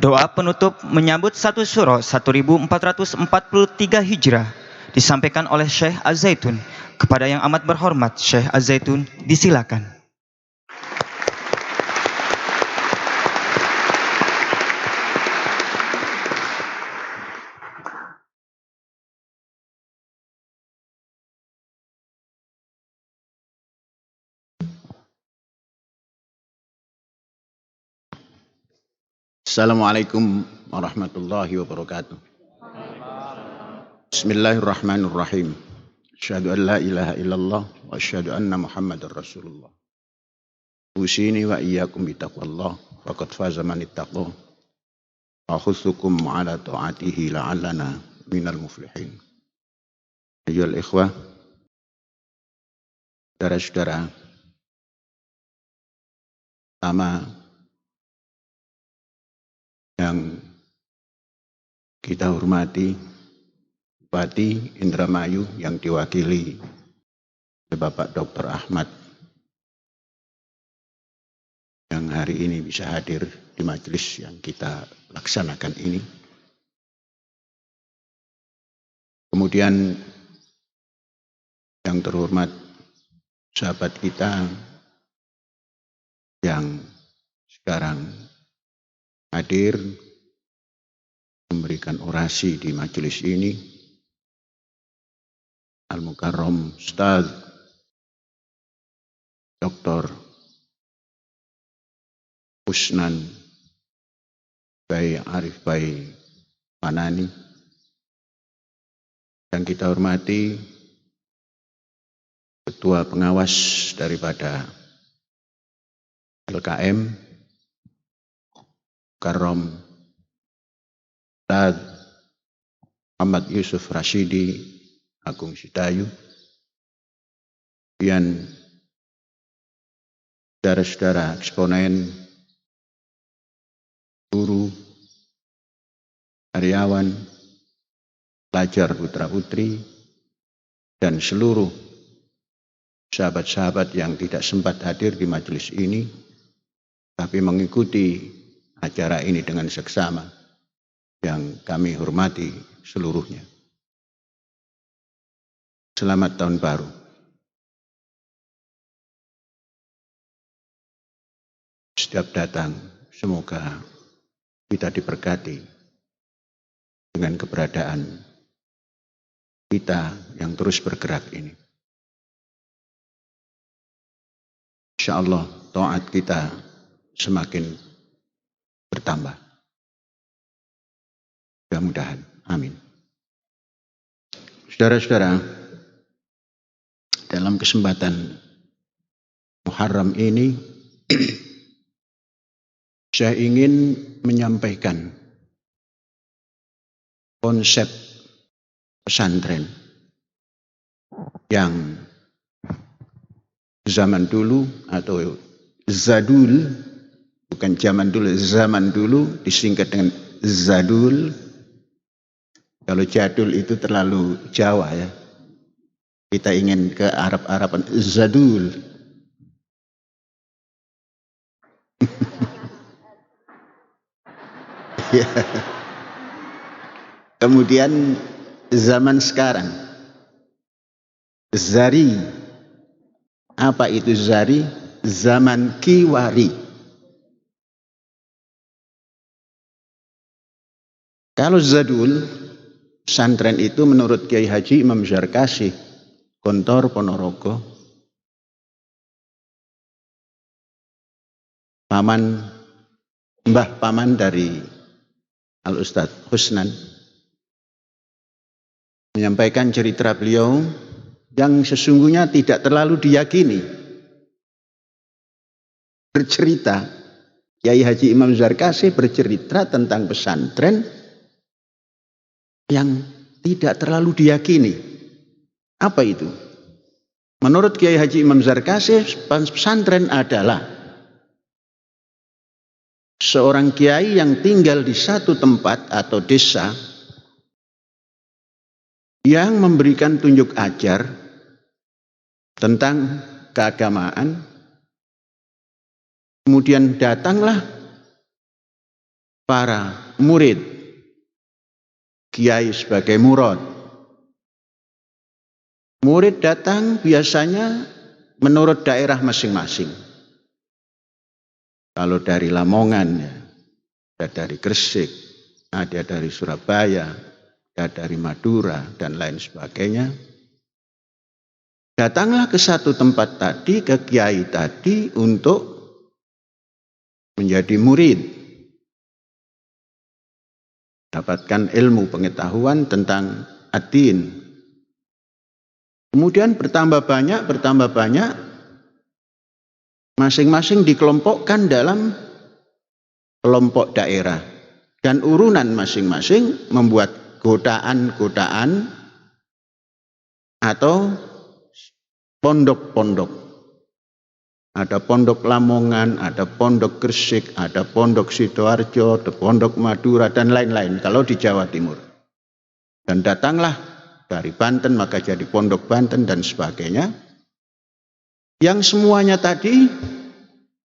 Doa penutup menyambut 1 Syuro 1443 Hijrah disampaikan oleh Syekh Az-Zaitun. Kepada yang amat berhormat Syekh Az-Zaitun, disilakan. Assalamualaikum warahmatullahi wabarakatuh. Bismillahirrahmanirrahim. Asyhadu an la ilaha illallah wa asyhadu anna Muhammadar Rasulullah. Usini wa iyyakum bitaqwallah faqad faza man ittaqa. Wa khussukum ala ta'atihi la'allana minal muflihin. Ayyuhal ikhwah, saudara-saudara, pertama yang kita hormati Bupati Indramayu yang diwakili oleh Bapak Dr. Ahmad yang hari ini bisa hadir di majelis yang kita laksanakan ini. Kemudian yang terhormat sahabat kita yang sekarang hadir memberikan orasi di majelis ini, Al-Mukarram Ustaz Dr. Husnan Bayi Arif Bayi Panani, dan kita hormati Ketua Pengawas daripada LKM Mukarram Ustaz Muhammad Yusuf Rashidi Agung Sidayu, kemudian saudara-saudara eksponen, guru, karyawan, pelajar putra-putri, dan seluruh sahabat-sahabat yang tidak sempat hadir di majelis ini, tapi mengikuti acara ini dengan seksama, yang kami hormati seluruhnya. Selamat Tahun Baru. Setiap datang, semoga kita diberkati dengan keberadaan kita yang terus bergerak ini. Insyaallah taat kita semakin bertambah. Mudah-mudahan. Amin. Saudara-saudara, dalam kesempatan Muharram ini saya ingin menyampaikan konsep pesantren yang zaman dulu atau zadul, bukan zaman dulu, zaman dulu disingkat dengan zadul. Kalau jadul itu terlalu Jawa ya. Kita ingin ke Arab-Araban, zadul. Ya. Kemudian zaman sekarang, zari. Apa itu zari? Zaman kiwari. Kalau zadul, pesantren itu menurut Kiai Haji Imam Zarkasih, Gontor Ponorogo, mbah paman dari Al-Ustadz Husnan, menyampaikan cerita beliau yang sesungguhnya tidak terlalu diyakini. Bercerita, Kiai Haji Imam Zarkasih bercerita tentang pesantren yang tidak terlalu diyakini. Apa itu? Menurut Kiai Haji Imam Zarkasih, pesantren adalah seorang kiai yang tinggal di satu tempat atau desa yang memberikan tunjuk ajar tentang keagamaan, kemudian datanglah para murid, kiai sebagai murad. Murid datang biasanya menurut daerah masing-masing. Kalau dari Lamongan, ya, ada dari Gresik, ada dari Surabaya, ada dari Madura, dan lain sebagainya. Datanglah ke satu tempat tadi, ke kiai tadi untuk menjadi murid. Dapatkan ilmu pengetahuan tentang ad-din. Kemudian bertambah banyak, masing-masing dikelompokkan dalam kelompok daerah. Dan urunan masing-masing membuat godaan-godaan atau pondok-pondok. Ada pondok Lamongan, ada pondok Gresik, ada pondok Sidoarjo, ada pondok Madura, dan lain-lain kalau di Jawa Timur. Dan datanglah dari Banten, maka jadi pondok Banten dan sebagainya. Yang semuanya tadi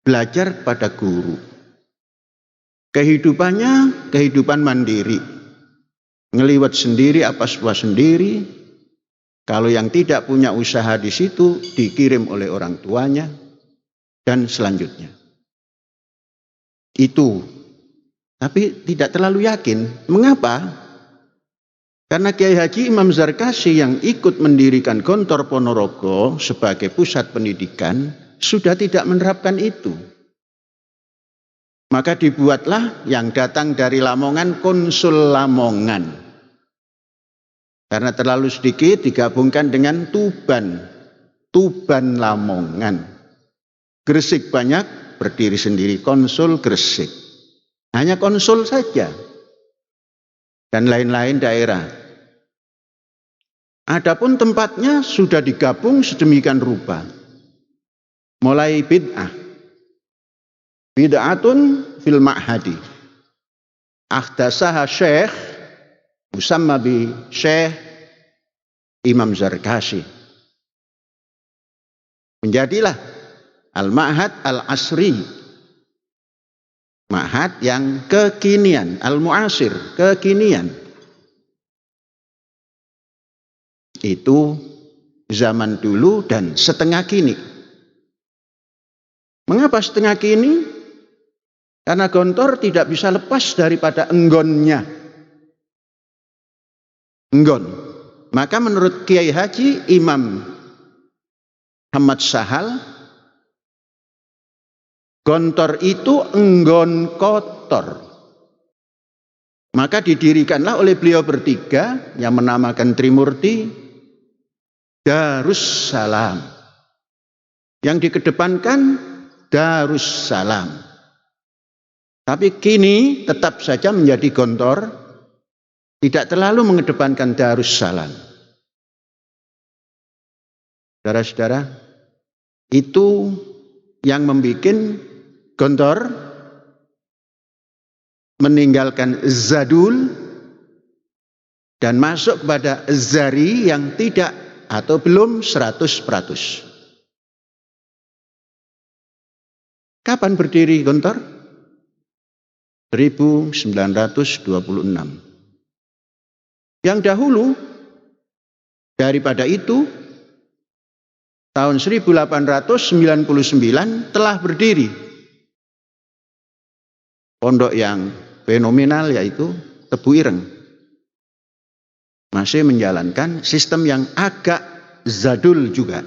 belajar pada guru. Kehidupannya kehidupan mandiri. Ngeliwat sendiri, apa semua sendiri. Kalau yang tidak punya usaha di situ dikirim oleh orang tuanya dan selanjutnya. Itu. Tapi tidak terlalu yakin. Mengapa? Karena Kiai Haji Imam Zarkasy yang ikut mendirikan Gontor Ponorogo sebagai pusat pendidikan sudah tidak menerapkan itu. Maka dibuatlah yang datang dari Lamongan Konsul Lamongan. Karena terlalu sedikit digabungkan dengan Tuban Lamongan. Gresik banyak, berdiri sendiri Konsul Gresik. Hanya konsul saja. Dan lain-lain daerah. Adapun tempatnya sudah digabung sedemikian rupa. Mulai bid'ah. Bid'atun fil ma'hadi. Ahdasaha syekh musamma bi Syekh Imam Zarkasy. Menjadilah al-ma'had al-asri. Ma'had yang kekinian, al-mu'asir, kekinian. Itu zaman dulu dan setengah kini. Mengapa setengah kini? Karena Gontor tidak bisa lepas daripada enggonnya. Enggon. Maka menurut Kiai Haji Imam Muhammad Sahal, Gontor itu enggon kotor. Maka didirikanlah oleh beliau bertiga yang menamakan Trimurti Darussalam. Yang dikedepankan Darussalam. Tapi kini tetap saja menjadi Gontor, tidak terlalu mengedepankan Darussalam. Saudara-saudara, itu yang membuat Gontor meninggalkan Zadul dan masuk kepada Zari yang tidak atau belum 100%. Kapan berdiri Gontor? 1926. Yang dahulu daripada itu tahun 1899 telah berdiri pondok yang fenomenal yaitu Tebu Ireng. Masih menjalankan sistem yang agak zadul juga.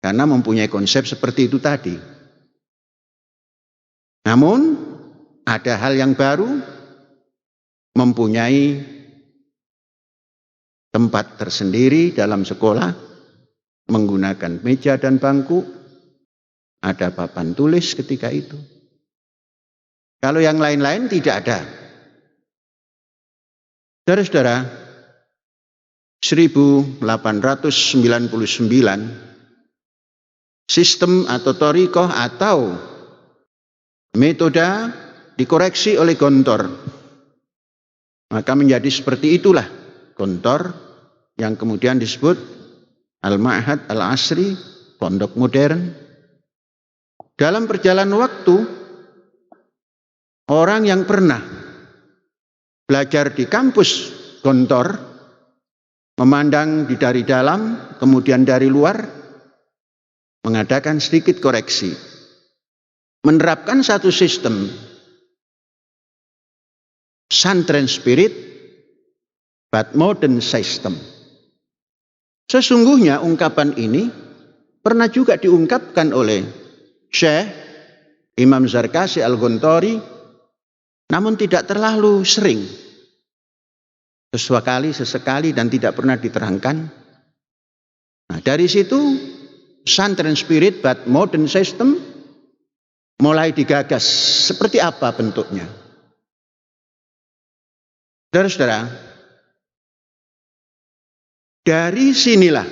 Karena mempunyai konsep seperti itu tadi. Namun ada hal yang baru, mempunyai tempat tersendiri dalam sekolah, menggunakan meja dan bangku, ada papan tulis ketika itu. Kalau yang lain-lain tidak ada. Saudara-saudara, 1899 sistem atau thoriqah atau metode dikoreksi oleh Gontor. Maka menjadi seperti itulah Gontor yang kemudian disebut Al-Ma'had Al-Asri, pondok modern. Dalam perjalanan waktu Orang yang pernah belajar di kampus Gontor, memandang dari dalam, kemudian dari luar, mengadakan sedikit koreksi. Menerapkan satu sistem pesantren spirit, but modern system. Sesungguhnya ungkapan ini pernah juga diungkapkan oleh Syekh Imam Zarkasi Al-Ghontori, namun tidak terlalu sering. Sesekali dan tidak pernah diterangkan. Nah, dari situ pesantren spirit but modern system mulai digagas. Seperti apa bentuknya? Saudara-saudara, dari sinilah,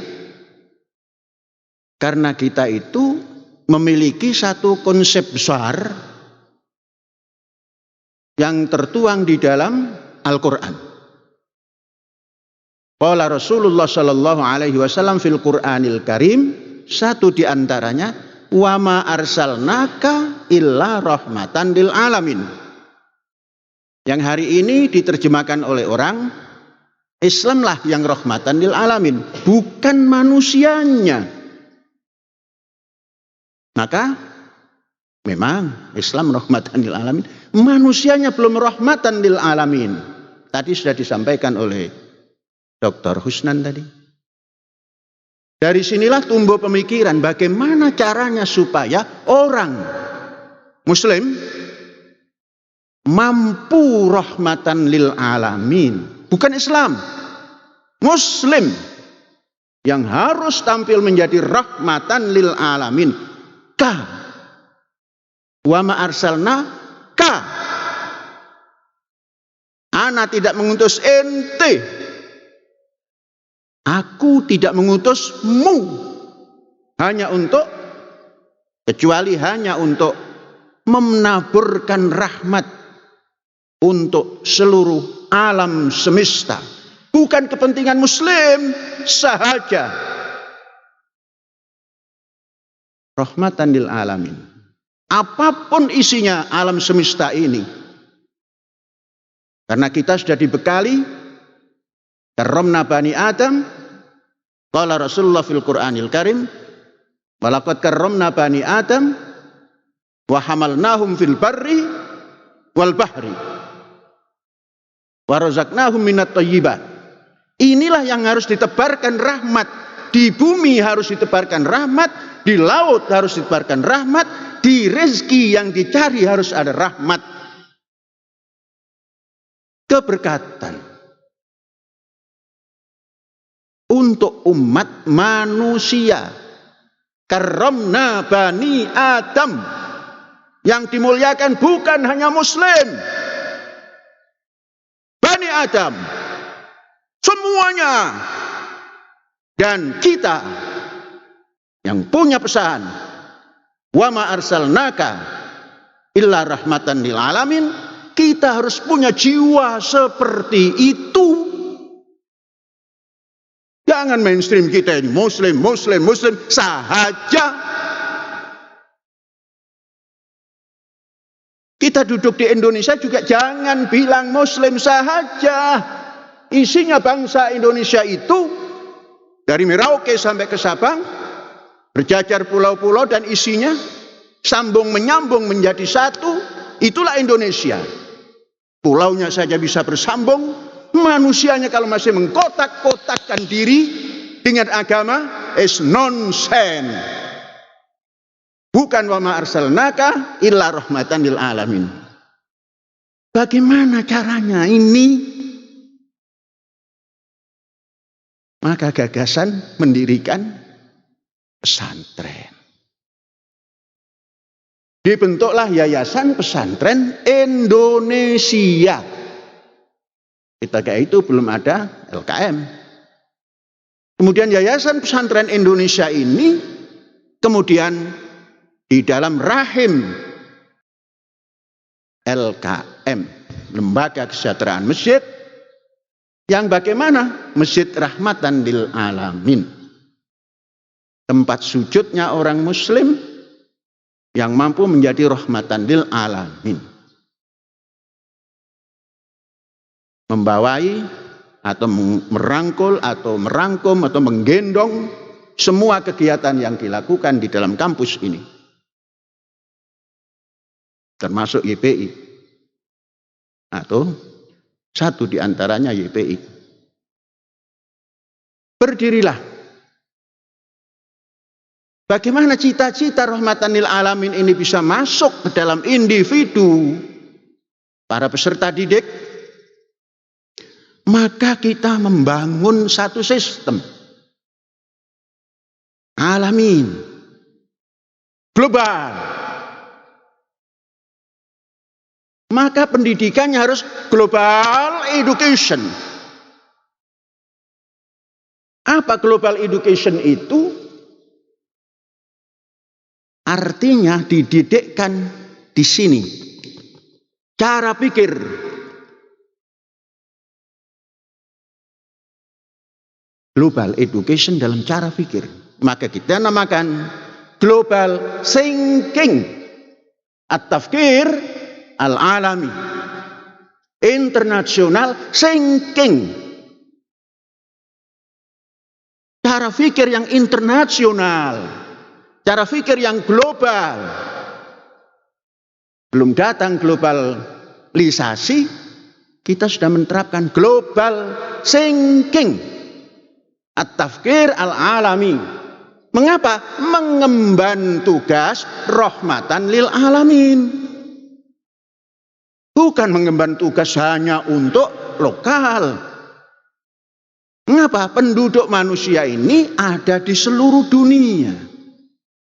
karena kita itu memiliki satu konsep besar yang tertuang di dalam Al-Quran. Qala Rasulullah sallallahu alaihi wasallam fil Qur'anil Karim, satu di antaranya, wa ma arsalnaka illa rahmatan lil alamin. Yang hari ini diterjemahkan oleh orang Islamlah yang rahmatan lil alamin, bukan manusianya. Maka memang Islam rahmatan lil alamin, manusianya belum rahmatan lil alamin. Tadi sudah disampaikan oleh Dr. Husnan tadi. Dari sinilah tumbuh pemikiran bagaimana caranya supaya orang Muslim mampu rahmatan lil alamin. Bukan Islam, Muslim yang harus tampil menjadi rahmatan lil alamin. Wa ma arsalna ka. Ana tidak mengutus ente. Aku tidak mengutusmu kecuali hanya untuk menaburkan rahmat untuk seluruh alam semesta. Bukan kepentingan Muslim sahaja. Rahmatan lil alamin. Apapun isinya alam semesta ini. Karena kita sudah dibekali karramna bani Adam, qala Rasulullah fil Qur'anil Karim, walaqad karramna bani Adam wa hamalnahum fil barri wal bahri wa razaqnahum minat thayyibat. Inilah yang harus ditebarkan rahmat. Di bumi harus ditebarkan rahmat, di laut harus ditebarkan rahmat, di rezeki yang dicari harus ada rahmat. Keberkatan untuk umat manusia. Karramna bani Adam. Yang dimuliakan bukan hanya Muslim, Bani Adam semuanya. Dan kita yang punya pesan, wa ma arsalnaka illa rahmatan lil alamin, kita harus punya jiwa seperti itu. Jangan mainstream kita ini Muslim sahaja. Kita duduk di Indonesia juga jangan bilang Muslim sahaja. Isinya bangsa Indonesia itu dari Merauke sampai ke Sabang, berjajar pulau-pulau dan isinya sambung menyambung menjadi satu. Itulah Indonesia. Pulaunya saja bisa bersambung, manusianya kalau masih mengkotak-kotakkan diri dengan agama is nonsense. Bukan wa ma arsalnaka illa rahmatan lil alamin. Bagaimana caranya ini? Maka gagasan mendirikan pesantren. Dibentuklah Yayasan Pesantren Indonesia. Ketika itu belum ada LKM. Kemudian Yayasan Pesantren Indonesia ini kemudian di dalam rahim LKM, Lembaga Kesejahteraan Masjid, yang bagaimana? Masjid Rahmatan lil Alamin. Tempat sujudnya orang Muslim yang mampu menjadi rahmatan lil alamin. membawai atau merangkul atau merangkum atau menggendong semua kegiatan yang dilakukan di dalam kampus ini, termasuk YPI, atau satu di antaranya YPI. Berdirilah. Bagaimana cita-cita rahmatan lil alamin ini bisa masuk ke dalam individu para peserta didik? Maka kita membangun satu sistem alamin, global. Maka pendidikannya harus global education. Apa global education itu? Artinya dididikkan di sini. Cara pikir. Global education dalam cara pikir. Maka kita namakan global thinking. At-tafkir al-alami. International thinking. Cara pikir yang internasional. Cara pikir yang global. Belum datang globalisasi, kita sudah menerapkan global thinking. At-tafkir al-alami. Mengapa? Mengemban tugas rahmatan lil alamin. Bukan mengemban tugas hanya untuk lokal. Mengapa? Penduduk manusia ini ada di seluruh dunia.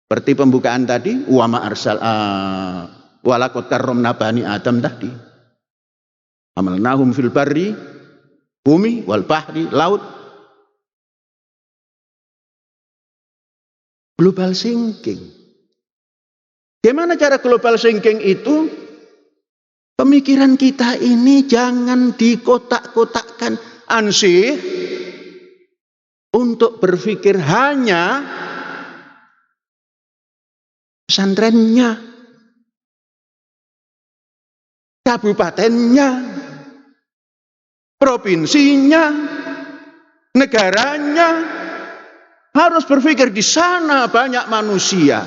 Seperti pembukaan tadi, wa ma arsal walaqad karramna bani Adam tadi. Amalnahum fil barri, bumi, wal bahri, laut. Global thinking. Bagaimana cara global thinking itu? Pemikiran kita ini jangan dikotak-kotakkan ansih untuk berpikir hanya pesantrennya, kabupatennya, provinsinya, negaranya. Harus berpikir di sana banyak manusia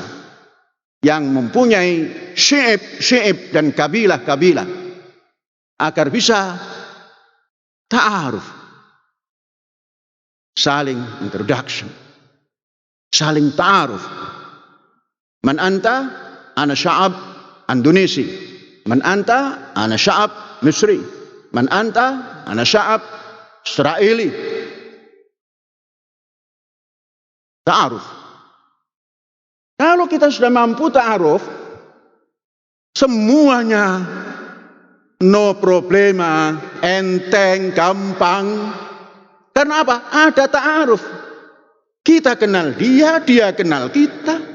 yang mempunyai syi'ib dan kabilah-kabilah agar bisa ta'aruf, saling introduction, saling ta'aruf. Man anta, ana sya'ab Indonesi. Man anta, ana sya'ab Misri. Man anta, ana sya'ab Israeli. Ta'aruf. Kalau kita sudah mampu ta'aruf, semuanya no problema, enteng, gampang. Karena apa? Ada ta'aruf. Kita kenal dia, dia kenal kita.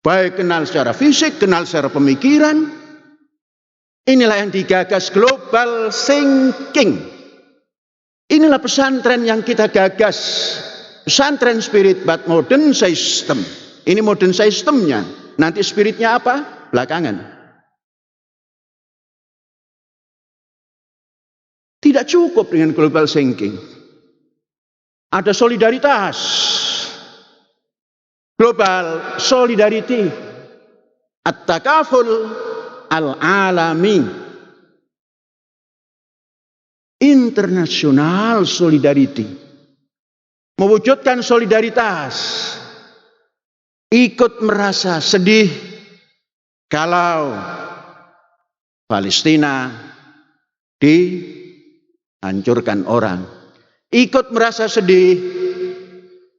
Baik kenal secara fisik, kenal secara pemikiran. Inilah yang digagas global thinking. Inilah pesantren yang kita gagas. Pesantren spirit but modern system. Ini modern systemnya. Nanti spiritnya apa? Belakangan. Tidak cukup dengan global thinking. Ada solidaritas. Global solidarity, at-takaful al-alami, international solidarity, mewujudkan solidaritas, ikut merasa sedih kalau Palestina dihancurkan orang, ikut merasa sedih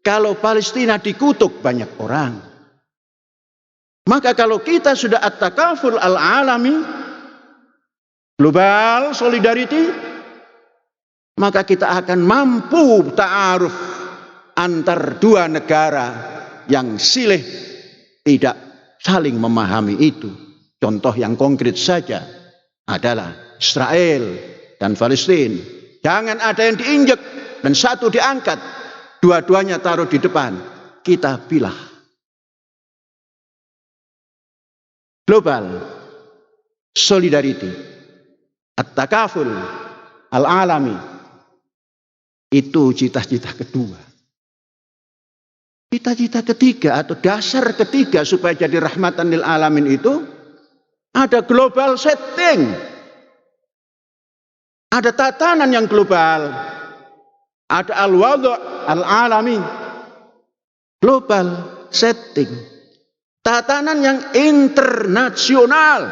kalau Palestina dikutuk banyak orang. Maka kalau kita sudah at-takaful al-alami, global solidarity, maka kita akan mampu ta'aruf antar dua negara yang silih tidak saling memahami itu. Contoh yang konkret saja adalah Israel dan Palestina. Jangan ada yang diinjek dan satu diangkat. Dua-duanya taruh di depan, kita pilah. Global solidarity, at-takaful al-alami. Itu cita-cita kedua. Cita-cita ketiga atau dasar ketiga supaya jadi rahmatan lil alamin itu ada global setting. Ada tatanan yang global. Ada al-wadu' al-alami. Global setting. Tatanan yang internasional.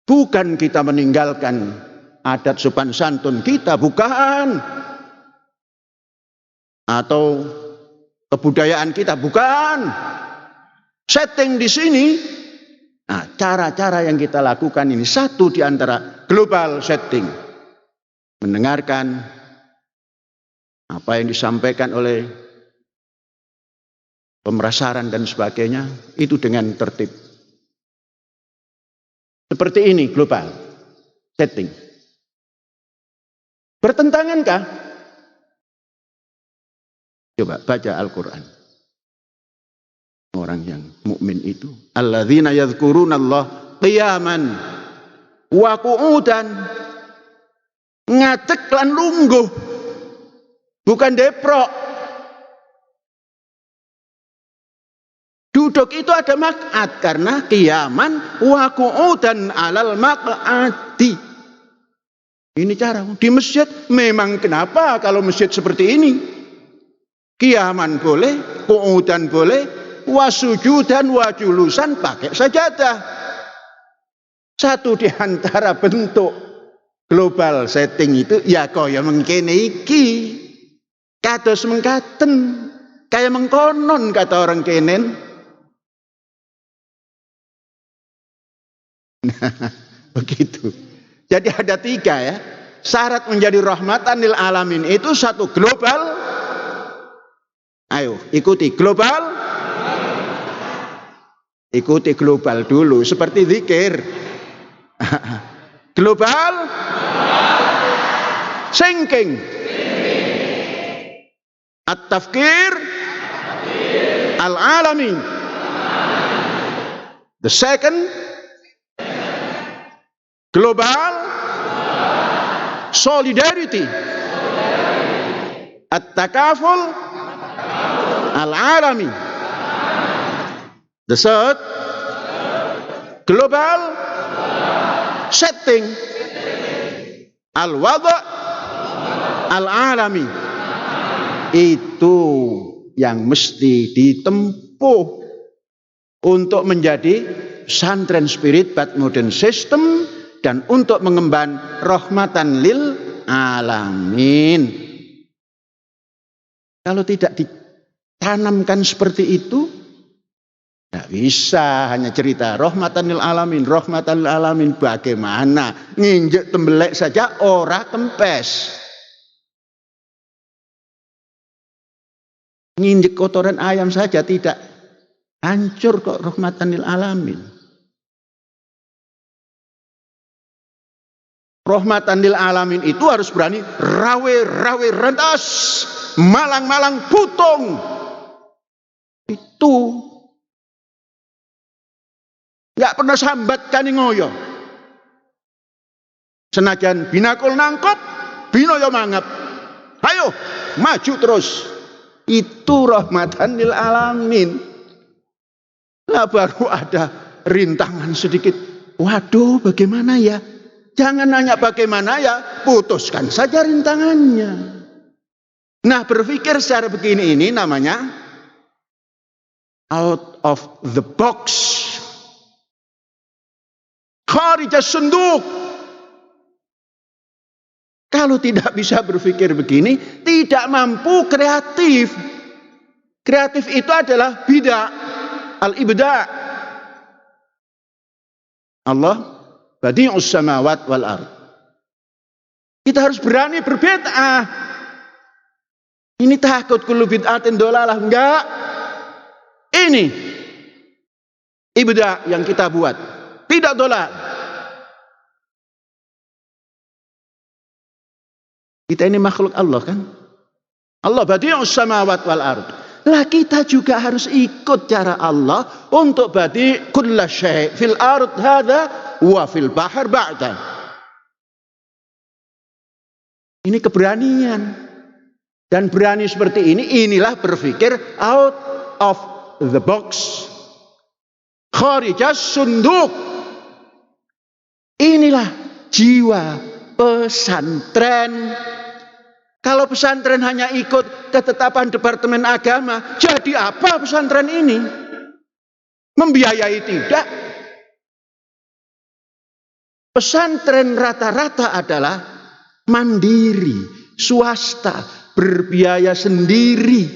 Bukan kita meninggalkan adat sopan santun kita, bukan. Atau kebudayaan kita, bukan. Setting di sini. Nah, cara-cara yang kita lakukan ini satu di antara global setting. Mendengarkan apa yang disampaikan oleh pemerasaran dan sebagainya, itu dengan tertib. Seperti ini global setting. Bertentangankah? Coba baca Al-Quran. Orang yang mukmin itu, alladzina yadhkurunallah qiyaman wa qu'udan, ngadeg lan lungguh, bukan deprok. Duduk itu ada maq'ad karena qiyaman wa qu'udan alal maq'adi. Ini cara di masjid. Memang kenapa kalau masjid seperti ini? Qiyaman boleh, qu'udan boleh, wasujudan wajulusan pakai sajadah. Satu di antara bentuk global setting itu ya kaya mengkene iki, kados mengkaten, kaya mengkonon kata orang kenen. Nah, begitu. Jadi ada tiga ya. Syarat menjadi rahmatan lil alamin itu satu global. Ayo ikuti global. Ikuti global dulu seperti zikir. Global. Thinking. At-tafkir. Al-alami. The second. Global solidarity, at-takaful al-alami. The third, global setting, al-wadu' al-alami. Itu yang mesti ditempuh untuk menjadi pesantren spirit but modern system dan untuk mengemban rahmatan lil alamin. Kalau tidak ditanamkan seperti itu, tidak bisa hanya cerita rahmatan lil alamin, rahmatan lil alamin. Bagaimana? Nginjek tembelek saja ora kempes. Nginjek kotoran ayam saja tidak. Hancur kok rahmatan lil alamin. Rahmatan lil alamin itu harus berani rawe-rawe rentas, malang-malang putung. Itu nggak pernah sambat kani ngoyo. Senajan binakul nangkop, binoyo mangap. Ayo maju terus. Itu rahmatan lil alamin. Lah baru ada rintangan sedikit. Waduh, bagaimana ya? Jangan nanya bagaimana ya, putuskan saja rintangannya. Nah, berpikir secara begini ini namanya out of the box. Kharijas sunduk. Kalau tidak bisa berpikir begini, tidak mampu kreatif. Kreatif itu adalah bid'ah, al-ibda'. Allah badi'us samawat wal ard. Kita harus berani berbid'ah. Ini takut kullu bid'atin dolalah. Enggak. Ini ibda yang kita buat. Tidak dolal. Kita ini makhluk Allah kan. Allah badi'us samawat wal ard. Lah kita juga harus ikut cara Allah untuk badi' kulla syai' fil ard hadza wa fil bahr ba'da. Ini keberanian. Dan berani seperti ini, inilah berpikir out of the box. Kharijas sunduk. Inilah jiwa pesantren. Kalau pesantren hanya ikut ketetapan Departemen Agama, jadi apa pesantren ini? Membiayai tidak. Pesantren rata-rata adalah mandiri, swasta, berbiaya sendiri.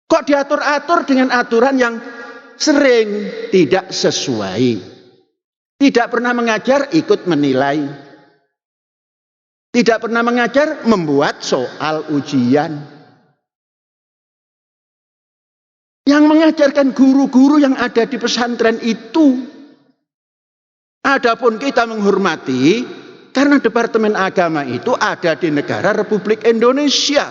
Kok diatur-atur dengan aturan yang sering tidak sesuai. Tidak pernah mengajar, ikut menilai. Tidak pernah mengajar, membuat soal ujian. Yang mengajarkan guru-guru yang ada di pesantren itu. Adapun kita menghormati, karena Departemen Agama itu ada di negara Republik Indonesia.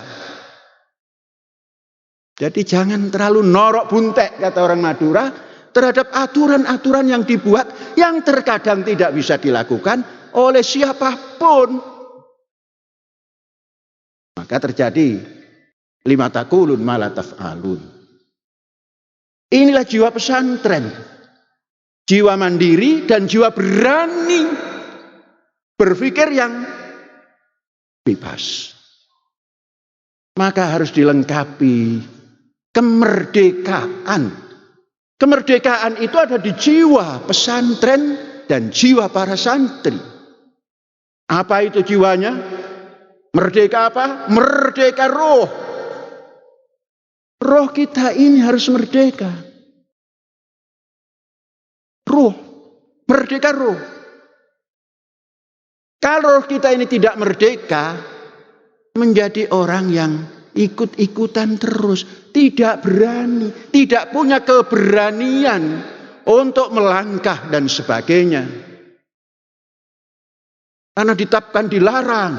Jadi jangan terlalu norok buntek, kata orang Madura, terhadap aturan-aturan yang dibuat, yang terkadang tidak bisa dilakukan oleh siapapun. Maka terjadi lima taqulun ma la taf'alun. Inilah jiwa pesantren. Jiwa mandiri dan jiwa berani. Berpikir yang bebas. Maka harus dilengkapi kemerdekaan. Kemerdekaan itu ada di jiwa pesantren dan jiwa para santri. Apa itu jiwanya? Merdeka apa? Merdeka roh. Roh kita ini harus merdeka. Roh. Merdeka roh. Kalau roh kita ini tidak merdeka, menjadi orang yang ikut-ikutan terus, tidak berani, tidak punya keberanian untuk melangkah dan sebagainya. Karena ditetapkan dilarang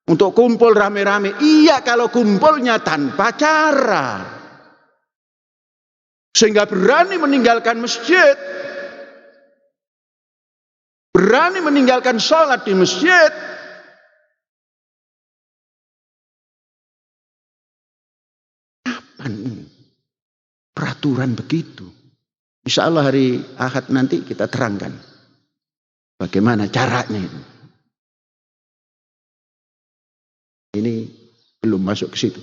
untuk kumpul rame-rame. Iya, kalau kumpulnya tanpa cara. Sehingga berani meninggalkan masjid. Berani meninggalkan sholat di masjid. Kapan peraturan begitu? Insya Allah hari Ahad nanti kita terangkan bagaimana caranya itu. Ini belum masuk ke situ.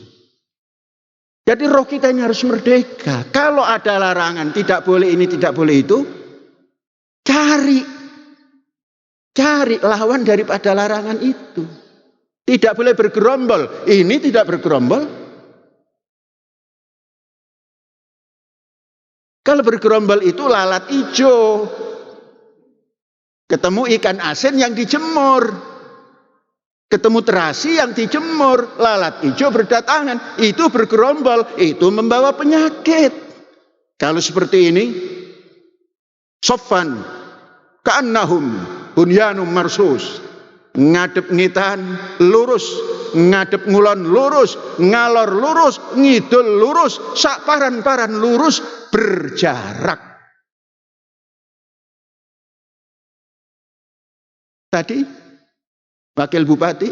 Jadi roh kita ini harus merdeka. Kalau ada larangan, tidak boleh ini, tidak boleh itu, cari lawan daripada larangan itu. Tidak boleh bergerombol. Ini tidak bergerombol. Kalau bergerombol itu lalat hijau. Ketemu ikan asin yang dijemur. Ketemu terasi yang dijemur, lalat hijau berdatangan, itu bergerombol, itu membawa penyakit. Kalau seperti ini, soffan, ka'annahum bunyanum marsus, ngadep ngitan lurus, ngadep ngulon lurus, ngalor lurus, ngidul lurus, sak paran-paran lurus, berjarak. Tadi Wakil Bupati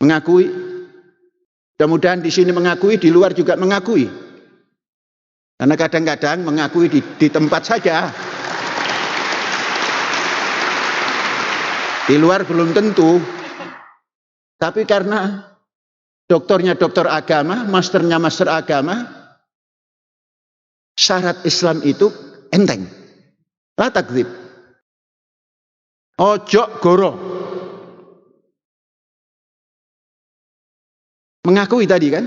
mengakui, mudah-mudahan di sini mengakui, di luar juga mengakui. Karena kadang-kadang mengakui di tempat saja. Di luar belum tentu. Tapi karena doktornya dokter agama, masternya master agama, syarat Islam itu enteng. La takdzib. Ojo goro. Mengakui tadi kan?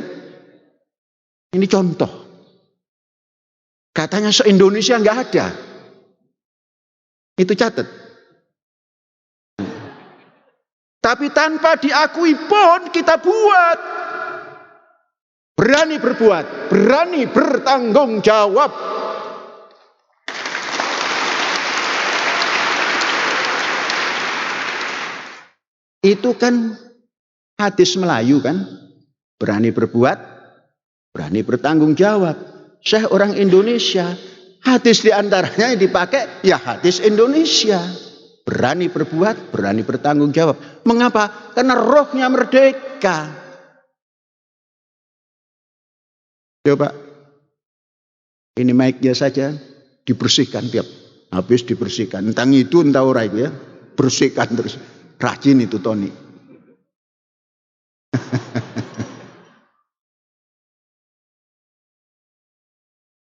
Ini contoh. Katanya se-Indonesia nggak ada. Itu catat. Tapi tanpa diakui pun kita buat. Berani berbuat, berani bertanggung jawab. Itu kan hadis Melayu kan? Berani berbuat, berani bertanggung jawab. Saya orang Indonesia, hadis diantaranya yang dipakai ya hadis Indonesia. berani berbuat, berani bertanggung jawab. Mengapa? Karena rohnya merdeka. Coba, ini mic-nya saja dibersihkan tiap habis dibersihkan. Entah itu entah ora itu ya, bersihkan terus. Rajin itu Tony.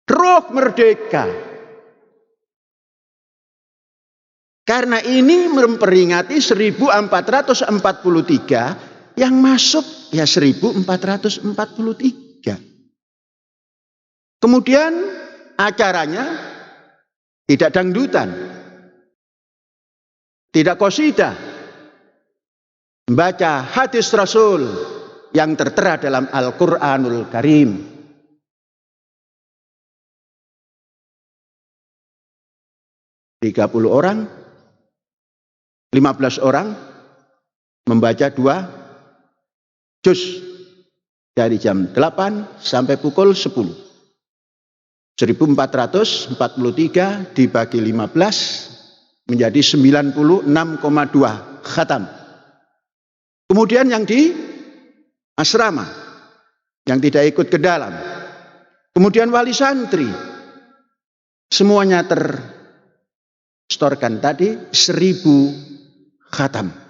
Roh merdeka. Karena ini memperingati 1443 yang masuk ya 1443. Kemudian acaranya tidak dangdutan, tidak qasidah, membaca hadis Rasul yang tertera dalam Al-Quranul Karim. 30 orang, 15 orang membaca 2 juz dari jam 8 sampai pukul 10. 1443 dibagi 15 menjadi 96,2 khatam. Kemudian yang di asrama, yang tidak ikut ke dalam. Kemudian wali santri. Semuanya terstorkan tadi 1000 khatam.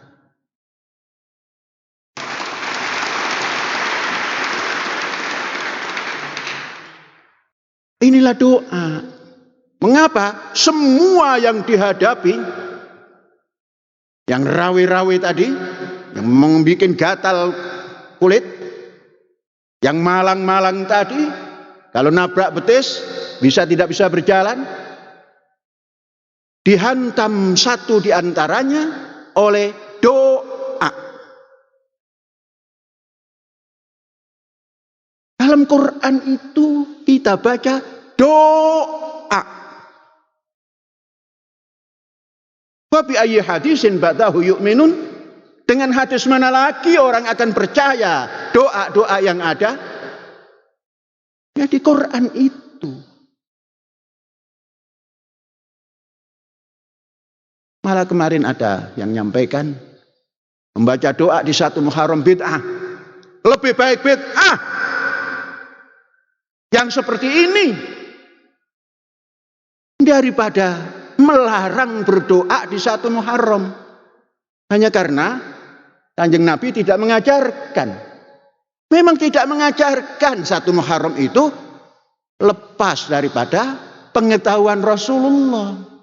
Inilah doa. Mengapa? Semua yang dihadapi, yang rawe-rawe tadi, yang membuat gatal kulit, yang malang-malang tadi, kalau nabrak betis, tidak bisa berjalan, dihantam satu di antaranya oleh doa. Dalam Quran itu kita baca doa. Wa bi ayyi hadisin ba'dahu yu'minun? Dengan hadis mana lagi orang akan percaya doa-doa yang ada? Ya di Quran itu. Malah kemarin ada yang nyampaikan membaca doa di 1 Muharram bid'ah. Lebih baik bid'ah yang seperti ini daripada melarang berdoa di 1 Muharram. Hanya karena Kanjeng Nabi tidak mengajarkan. Memang tidak mengajarkan 1 Muharram itu lepas daripada pengetahuan Rasulullah.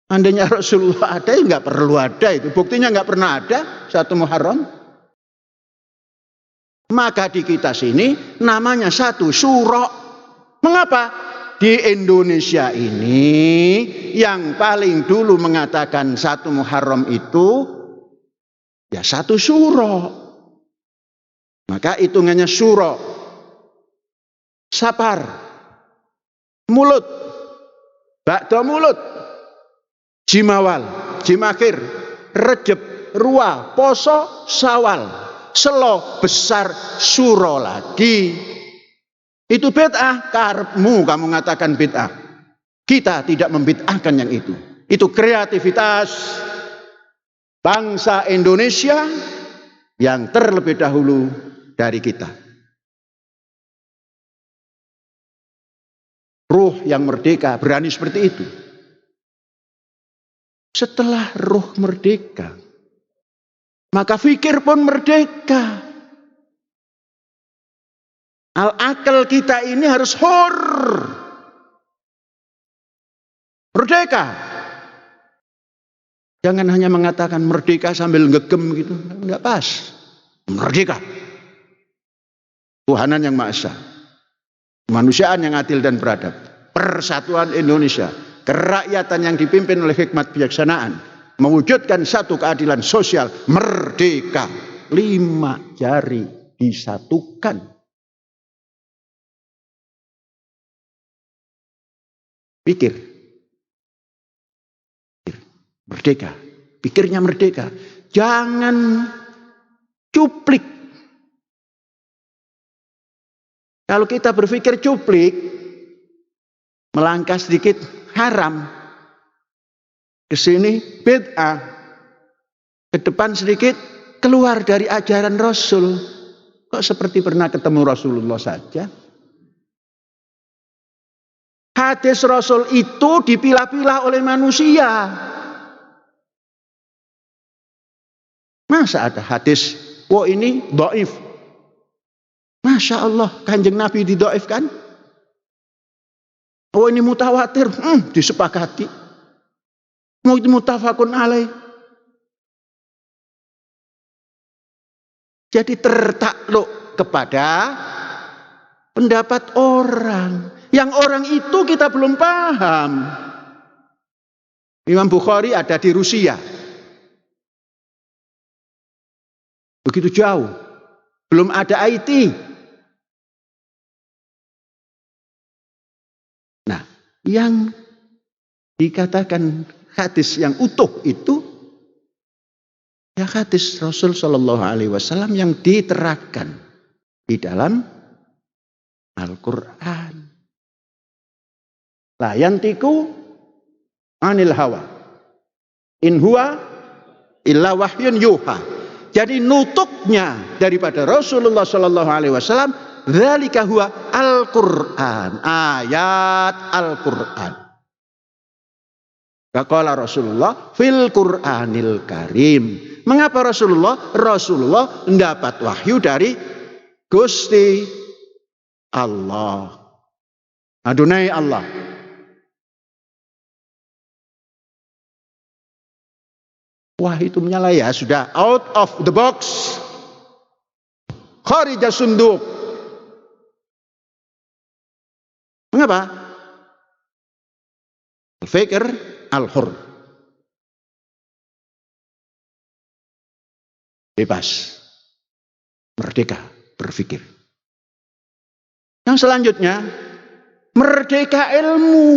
Andainya Rasulullah ada, ya nggak perlu ada itu. Buktinya nggak pernah ada 1 Muharram. Maka di kita sini namanya 1 Syuro. Mengapa? Di Indonesia ini yang paling dulu mengatakan 1 Muharram itu ya 1 Syuro. Maka hitungannya Syuro. Sapar, mulut, bakdo mulut, Jimawal, Jimakhir, Rejeb, Ruwa, Poso, Sawal, Selo, besar, Suro lagi. Itu bid'ah. Karepmu kamu mengatakan bid'ah. Kita tidak membid'ahkan yang itu. Itu kreativitas bangsa Indonesia yang terlebih dahulu dari kita. Ruh yang merdeka berani seperti itu. Setelah ruh merdeka, maka fikir pun merdeka. Al-akal kita ini harus merdeka. Jangan hanya mengatakan merdeka sambil ngegem gitu, enggak pas. Merdeka. Tuhanan yang Maha Esa. Kemanusiaan yang adil dan beradab. Persatuan Indonesia. Kerakyatan yang dipimpin oleh hikmat bijaksanaan. Mewujudkan satu keadilan sosial. Merdeka. 5 jari disatukan. Pikir. Merdeka. Pikirnya merdeka. Jangan cuplik. Kalau kita berpikir cuplik, melangkah sedikit haram. ke sini bid'ah, ke depan sedikit keluar dari ajaran Rasul. Kok seperti pernah ketemu Rasulullah saja? Hadis Rasul itu dipilah-pilah oleh manusia. Masa ada hadis, wah ini dhaif. Masya Allah, Kanjeng Nabi didhaifkan. Oh ini mutawatir, disepakati. Mau mutafakun alaih. Jadi tertakluk kepada pendapat orang. Yang orang itu kita belum paham. Imam Bukhari ada di Rusia. Begitu jauh. Belum ada IT. Nah, yang dikatakan hadis yang utuh itu ya hadis Rasul Shallallahu Alaihi Wasallam yang diterangkan di dalam Al-Quran. La yantiku anil hawa in huwa illa wahyun yuha. Jadi nutuknya daripada Rasulullah Shallallahu Alaihi Wasallam dzalika huwa Al-Quran, ayat Al-Quran. Qala Rasulullah fil Qur'anil Karim. Mengapa Rasulullah? Rasulullah mendapat wahyu dari Gusti Allah. Adonai Allah. Wah itu menyala ya, sudah out of the box. Kharija sunduk. Mengapa? Al-fikr al-hur. Bebas. Merdeka berpikir. Yang selanjutnya, merdeka ilmu.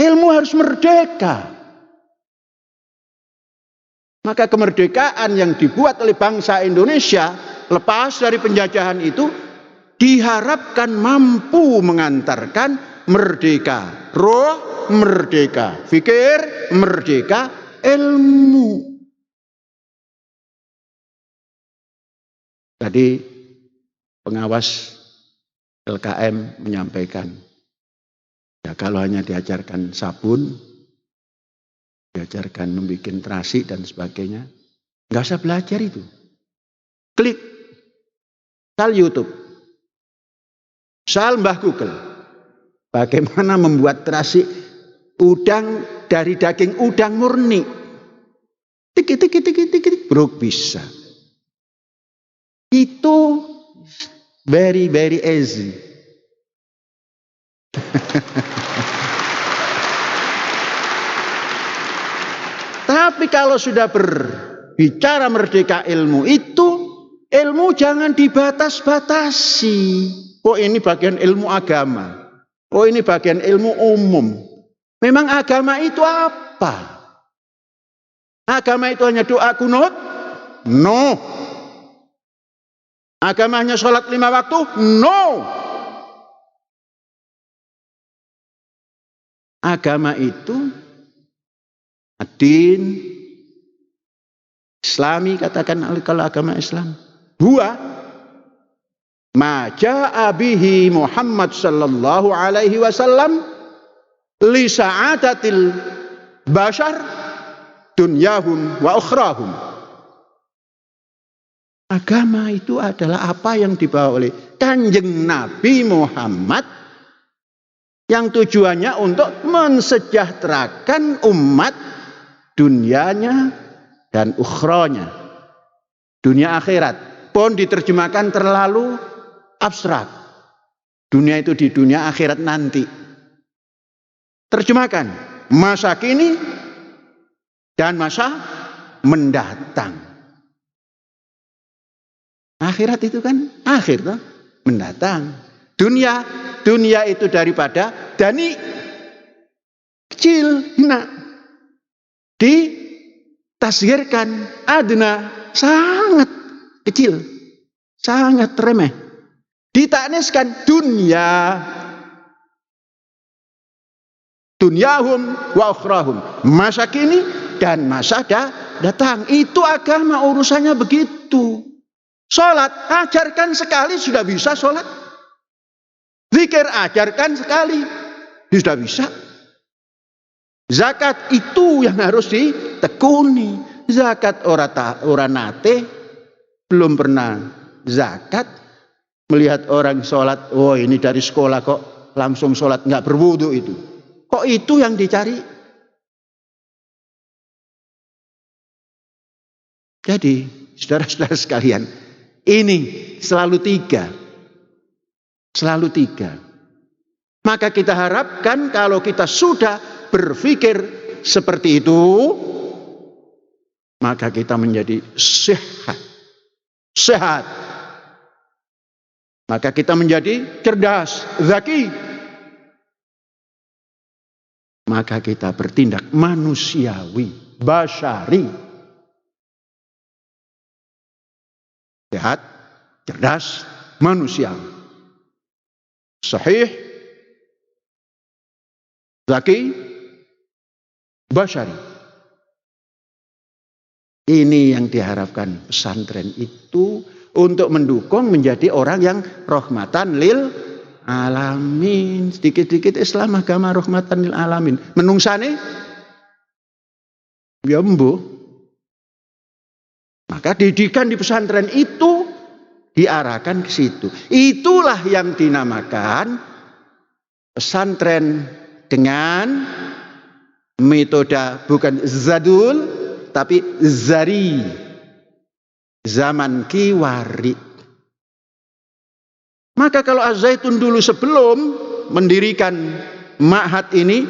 Ilmu harus merdeka. Maka kemerdekaan yang dibuat oleh bangsa Indonesia lepas dari penjajahan itu diharapkan mampu mengantarkan merdeka roh, merdeka fikir, merdeka ilmu. Tadi pengawas LKM menyampaikan, ya kalau hanya diajarkan sabun, diajarkan membuat terasi dan sebagainya, nggak usah belajar itu. Klik, sal YouTube, sal Mbah Google, bagaimana membuat terasi udang dari daging udang murni. Tik, bro bisa. Itu very easy. Tapi kalau sudah berbicara merdeka ilmu itu, ilmu jangan dibatas-batasi. Oh ini bagian ilmu agama. Oh ini bagian ilmu umum. Memang agama itu apa? Agama itu hanya doa kunut? No. Agama hanya sholat 5 waktu? No. Agama itu ad-din Islami, katakan kalau agama Islam. Huwa ma ja'a bihi Muhammad sallallahu alaihi wasallam li sa'adatil bashar dunyahum wa ukhrahum. Agama itu adalah apa yang dibawa oleh Kanjeng Nabi Muhammad yang tujuannya untuk mensejahterakan umat dunianya dan ukhronya. Dunia akhirat pun diterjemahkan terlalu abstrak. Dunia itu di dunia, akhirat nanti. Terjemahkan masa kini dan masa mendatang. Akhirat itu kan akhir toh, mendatang. Dunia itu daripada dani kecil, hina, ditasghirkan adna, sangat kecil, sangat remeh, ditakniskan dunia. Dunyahum wa ukhrahum. Masa kini dan masa datang. Itu agama urusannya begitu. Sholat, ajarkan sekali sudah bisa sholat. Zikir, ajarkan sekali sudah bisa. Zakat itu yang harus ditekuni. Zakat ora nate, belum pernah zakat. Melihat orang sholat, oh ini dari sekolah kok langsung sholat nggak berwudu itu. Kok itu yang dicari? Jadi, saudara-saudara sekalian, ini selalu tiga. Selalu tiga. Maka kita harapkan kalau kita sudah berpikir seperti itu, maka kita menjadi sehat. Sehat. Maka kita menjadi cerdas, zaki. Maka kita bertindak manusiawi, basyari. Sehat, cerdas, manusiawi. Sahih, zaki, basyari. Ini yang diharapkan pesantren itu untuk mendukung menjadi orang yang rahmatan lil alamin. Sedikit-sedikit Islam agama rahmatan lil alamin. Menungsane ya mbuh. Maka didikan di pesantren itu diarahkan ke situ. Itulah yang dinamakan pesantren dengan metode bukan zadul tapi zari. Zaman kiwari. Maka kalau Az-Zaitun dulu sebelum mendirikan ma'had ini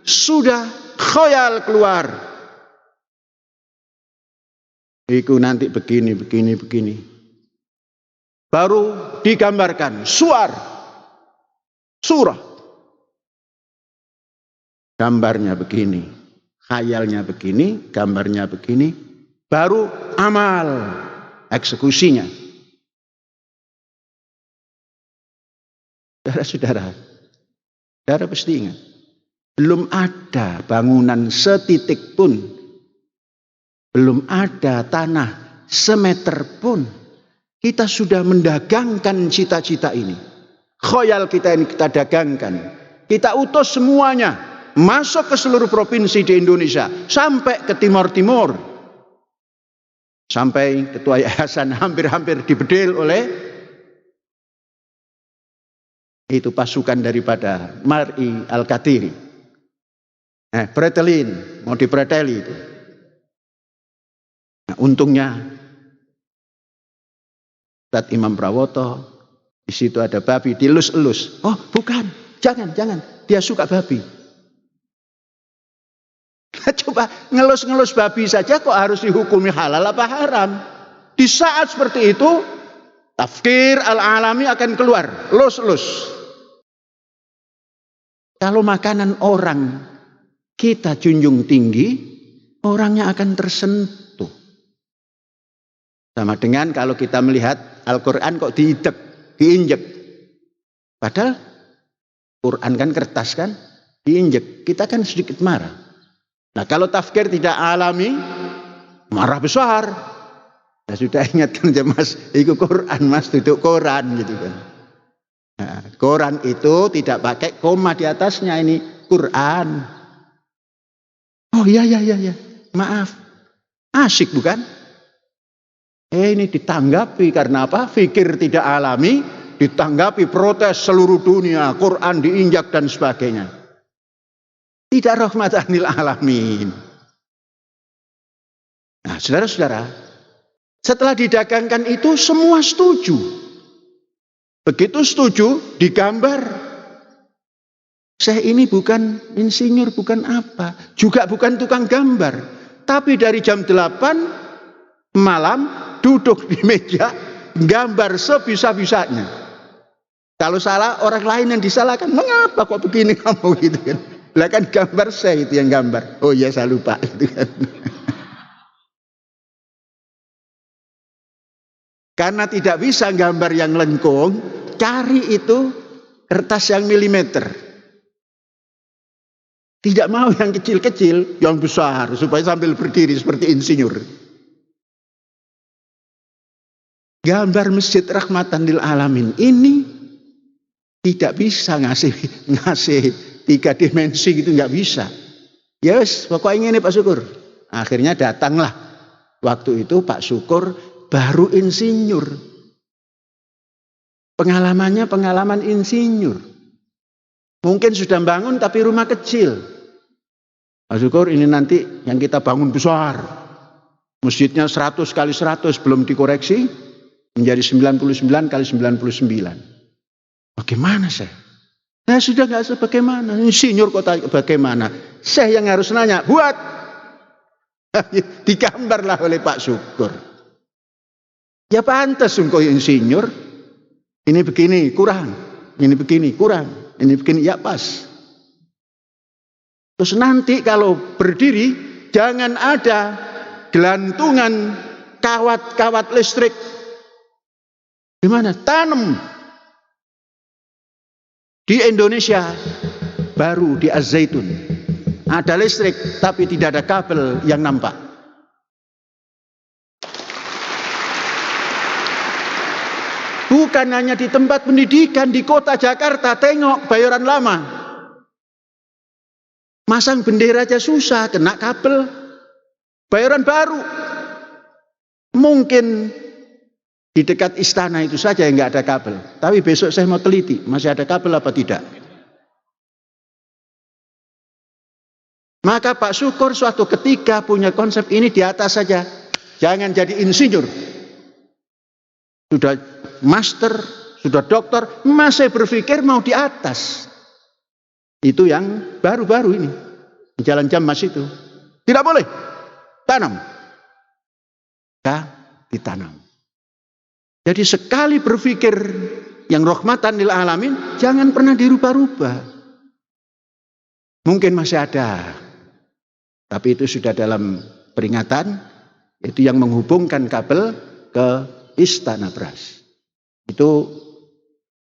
sudah khayal keluar. Iku nanti begini. Baru digambarkan surah. Gambarnya begini, khayalnya begini, gambarnya begini, baru amal, eksekusinya. Saudara-saudara pasti ingat, belum ada bangunan setitik pun, belum ada tanah semeter pun, kita sudah mendagangkan cita-cita ini. Khoyal kita ini kita dagangkan. Kita utus semuanya masuk ke seluruh provinsi di Indonesia sampai ke timur-timur. Sampai ketua yayasan hampir-hampir dibedil oleh itu pasukan daripada Mar'i Al-Qatiri. Pretelin, mau dipreteli itu. Nah, untungnya Ustadz Imam Prawoto, di situ ada babi, dilus-elus. Oh bukan, jangan, dia suka babi. Coba ngelus-ngelus babi saja kok harus dihukumi halal apa haram. Di saat seperti itu, tafkir al-alami akan keluar, elus-elus. Kalau makanan orang kita junjung tinggi, orangnya akan tersentuh. Sama dengan kalau kita melihat Al-Quran kok diinjek. Padahal Quran kan kertas kan, diinjek. Kita kan sedikit marah. Nah kalau tafkir tidak alami, marah besar. Saya sudah ingatkan ya mas, itu Quran mas, duduk koran gitu kan. Nah, Quran itu tidak pakai koma di atasnya, ini Quran. Oh iya, maaf. Asyik bukan? Ini ditanggapi karena apa? Fikir tidak alami, ditanggapi protes seluruh dunia, Quran diinjak dan sebagainya. Tidak rahmatan lil alamin. Nah, saudara-saudara, setelah didagangkan itu semua setuju. Begitu setuju, digambar. Saya ini bukan insinyur, bukan apa, juga bukan tukang gambar. Tapi dari jam 8 malam duduk di meja, gambar sebisa-bisanya. Kalau salah orang lain yang disalahkan, mengapa kok begini kamu gitu kan? Lah kan gambar saya itu yang gambar. Oh iya saya lupa gitu kan. Karena tidak bisa gambar yang lengkung, cari itu kertas yang milimeter. Tidak mau yang kecil-kecil, yang besar, supaya sambil berdiri seperti insinyur. Gambar masjid rahmatan lil alamin ini tidak bisa ngasih 3 dimensi gitu, nggak bisa. Ya wes, pokoknya ini Pak Syukur. Akhirnya datanglah waktu itu Pak Syukur baru insinyur. Pengalamannya pengalaman insinyur. Mungkin sudah bangun tapi rumah kecil. Pak Syukur, ini nanti yang kita bangun besar. Masjidnya 100 kali 100 belum dikoreksi menjadi 99 kali 99. Bagaimana saya? Nah sudah nggak usah bagaimana. Insinyur kota bagaimana? Saya yang harus nanya. Buat. Digambarlah oleh Pak Syukur. Ya pantas engkau insinyur. Ini begini kurang. Ini begini kurang. Ini begini ya pas. Terus nanti kalau berdiri jangan ada gelantungan kawat-kawat listrik. Gimana? Tanam. Di Indonesia baru di Az-Zaitun ada listrik tapi tidak ada kabel yang nampak. Bukan hanya di tempat pendidikan di kota Jakarta, tengok Bayoran Lama. Masang bendera aja susah, kena kabel. Bayoran Baru. Mungkin di dekat istana itu saja yang nggak ada kabel. Tapi besok saya mau teliti, masih ada kabel apa tidak. Maka Pak Syukur suatu ketika punya konsep ini di atas saja. Jangan jadi insinyur. Sudah master, sudah dokter, masih berpikir mau di atas. Itu yang baru-baru ini. Di Jalan Jamas itu. Tidak boleh. Tanam. Ditanam. Jadi sekali berpikir yang rahmatan lil alamin, jangan pernah dirubah-rubah. Mungkin masih ada. Tapi itu sudah dalam peringatan. Itu yang menghubungkan kabel ke Istana Beras. Itu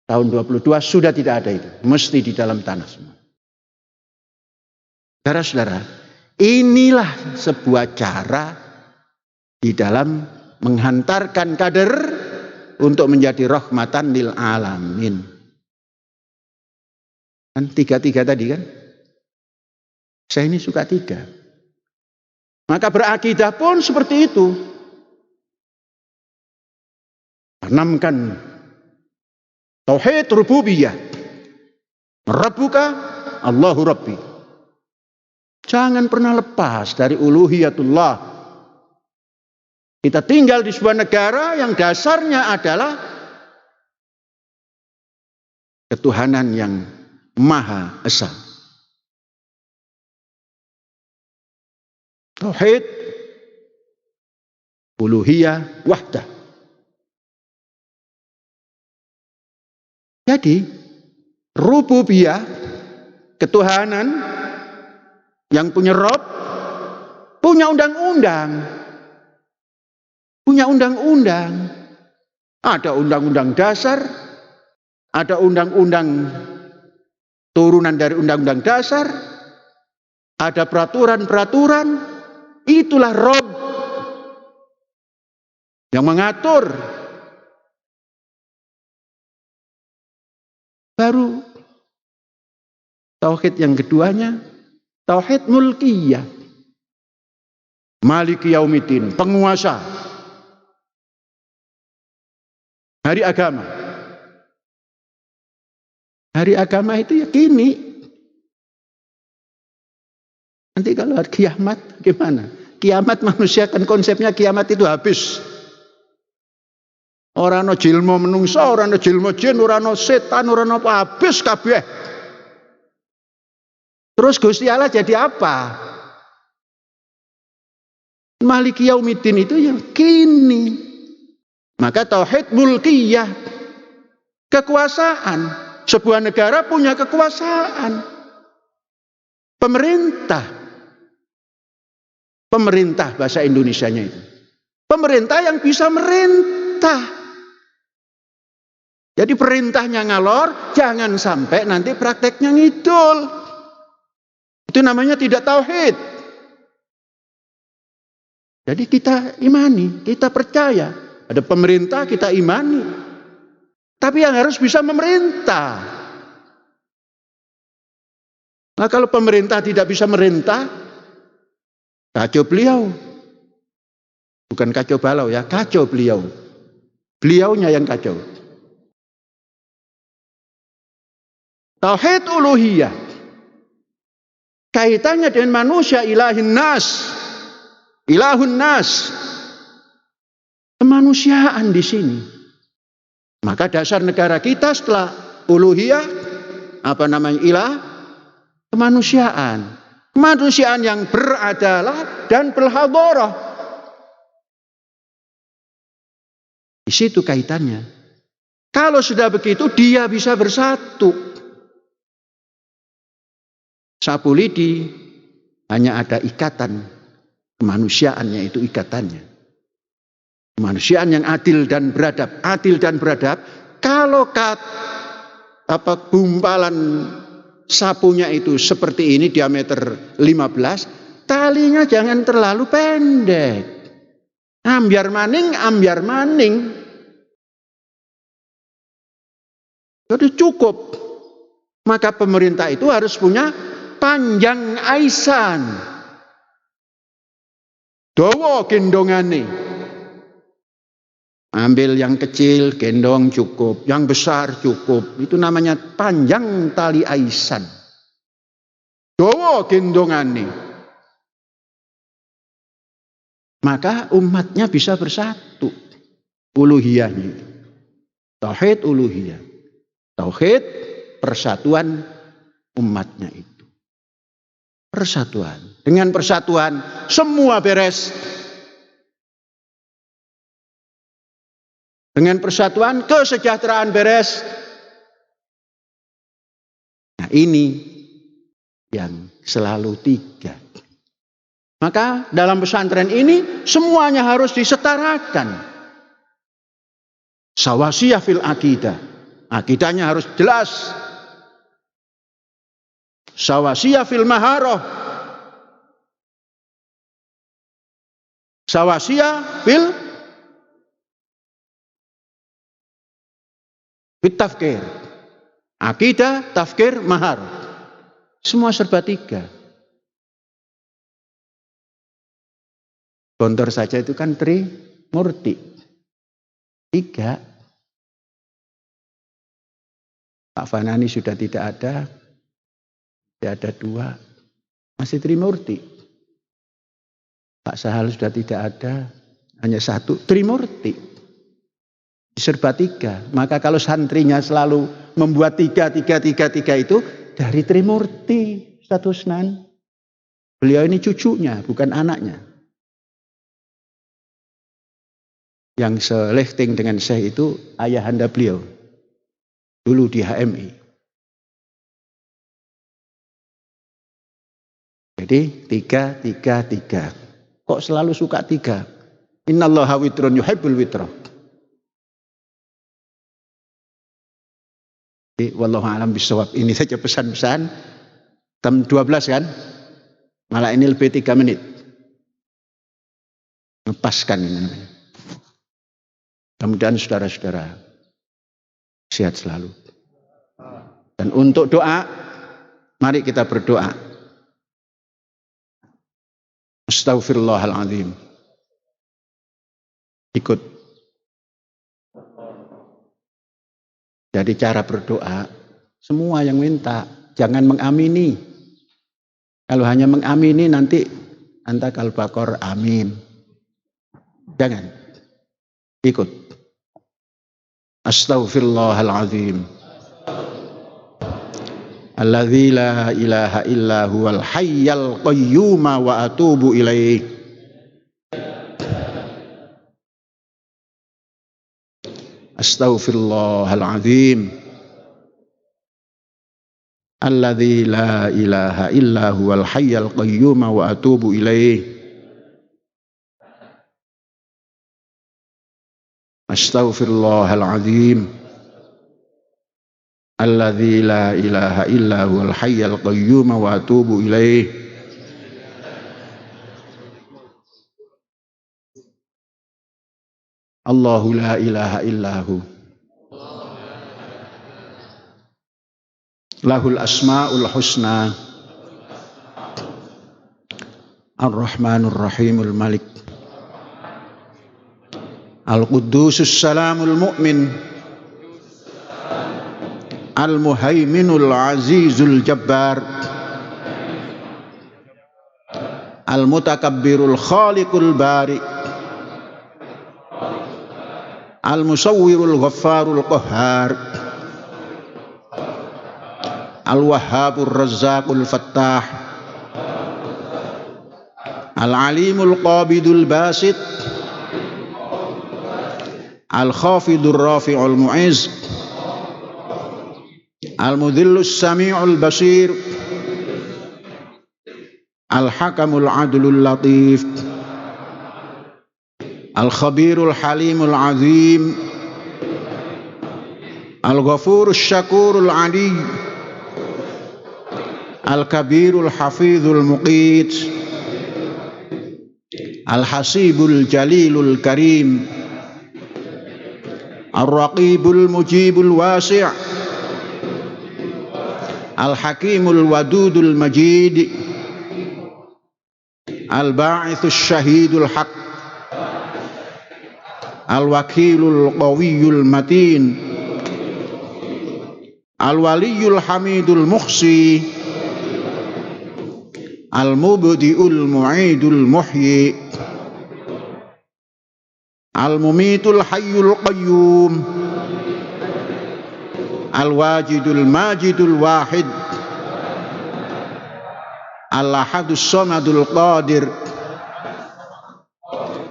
tahun 22 sudah tidak ada itu. Mesti di dalam tanah semua. Saudara-saudara, inilah sebuah cara di dalam menghantarkan kader untuk menjadi rahmatan lil alamin. Kan 3 tadi kan? Saya ini suka 3. Maka berakidah pun seperti itu. Tanamkan tauhid rububiyah. Rabbuka Allahu Rabbi. Jangan pernah lepas dari uluhiyatullah. Kita tinggal di sebuah negara yang dasarnya adalah ketuhanan yang Maha Esa. Tauhid, uluhiyah, wahdah. Jadi, rububiyah, ketuhanan yang punya Rob, punya undang-undang. Punya undang-undang. Ada undang-undang dasar, ada undang-undang turunan dari undang-undang dasar, ada peraturan-peraturan. Itulah Rob yang mengatur. Baru tauhid yang keduanya, tauhid mulkiyah. Maliki yaumiddin, penguasa. Hari agama. Hari agama itu ya kini. Nanti kalau hari kiamat gimana? Kiamat manusia kan konsepnya kiamat itu habis. Ora ana jilma menungsa, ora ana jilma jin, ora ana setan, ora ana apa, habis kabeh. Terus Gusti Allah jadi apa? Maliki yaumiddin itu yang kini. Maka tauhid mulkiyah, kekuasaan. Sebuah negara punya kekuasaan. Pemerintah. Pemerintah bahasa Indonesianya itu. Pemerintah yang bisa merintah. Jadi perintahnya ngalor, jangan sampai nanti prakteknya ngidul. Itu namanya tidak tauhid. Jadi kita imani, kita percaya. Ada pemerintah, kita imani. Tapi yang harus bisa memerintah. Nah kalau pemerintah tidak bisa merintah, kacau beliau. Bukan kacau balau ya, kacau beliau. Beliaunya yang kacau. Tauhid uluhiyah. Kaitannya dengan manusia, ilahin nas. Ilahun nas. Kemanusiaan di sini. Maka dasar negara kita setelah uluhiyah, ilah, kemanusiaan. Kemanusiaan yang beradalah dan berhadarah. Di situ kaitannya. Kalau sudah begitu, dia bisa bersatu. Sapu lidi hanya ada ikatan. Kemanusiaan yaitu ikatannya. Kemanusiaan yang adil dan beradab. Adil dan beradab. Kalau gumpalan sapunya itu seperti ini diameter 15, talinya jangan terlalu pendek. Ambiar maning. Jadi cukup. Maka pemerintah itu harus punya panjang aisan. Dawa gendongane. Ambil yang kecil, gendong cukup. Yang besar cukup. Itu namanya panjang tali aisan. Dawa gendongane. Maka umatnya bisa bersatu. Uluhiyahnya. Tauhid uluhiyah. Tauhid persatuan umatnya itu. Persatuan. Dengan persatuan semua beres. Dengan persatuan kesejahteraan beres. Nah ini yang selalu 3. Maka dalam pesantren ini semuanya harus disetarakan. Sawasiyah fil akidah. Akidahnya harus jelas. Sawasiyah fil maharah. Sawasiyah fil tafkir. Akidah, tafkir, mahar. Semua serba 3. Gontor saja itu kan trimurti. 3. Pak Fanani sudah tidak ada. Tidak ada 2. Masih trimurti. Pak Sahal sudah tidak ada. Hanya 1. Trimurti. Serba 3. Maka kalau santrinya selalu membuat 3 itu dari trimurti statusnan. Beliau ini cucunya, bukan anaknya. Yang selehting dengan Syekh itu ayahanda beliau. Dulu di HMI. Jadi 3. Kok selalu suka 3? Innallaha witrun yuhibbul witra. Jadi wallahu a'lam bishawab. Ini saja pesan-pesan. Jam 12 kan? Malah ini lebih 3 menit. Ngepaskan ini namanya. Mudah-mudahan saudara-saudara sehat selalu. Dan untuk doa, mari kita berdoa. Astaghfirullahaladzim. Ikut. Jadi cara berdoa, semua yang minta, jangan mengamini. Kalau hanya mengamini nanti anta kalbakor amin. Jangan. Ikut. Astaghfirullahaladzim. Alladzi la ilaha illa huwal hayyal qayyum wa atubu ilaih. Astaghfirullahaladzim. Alladzi la ilaha illa huwal hayyal qayyum wa atubu ilaih. Astaghfirullahaladzim. alladzi la ilaha illa huwal hayyul qayyum wa atubu ilaih. Allahu la ilaha illahu lahul asmaul husna ar-rahmanur rahimul malik al-quddusus salamul mu'min al-muhaiminul azizul jabbar al-mutakabbirul khaliqul bari al-musawwirul ghaffarul qahhar al-wahhabur razzaqul fattah al-alimul qabidul basit al-khafidur rafi'ul mu'izz al-mudhillus sami'ul basir al-hakamul adlul latif al-khabirul halimul azim al-ghafurus syakurul ali al-kabirul hafizul muqit al-hasibul jalilul karim ar-raqibul mujibul wasi' al-hakimul wadudul majid al-ba'ithus syahidul haq al-wakilul qawiyul matin al-waliyul hamidul muhsi al-mubdi'ul mu'idul muhyi al-mumitul hayyul qayyum al-wajidul majidul wahid al-ahadus samadul qadir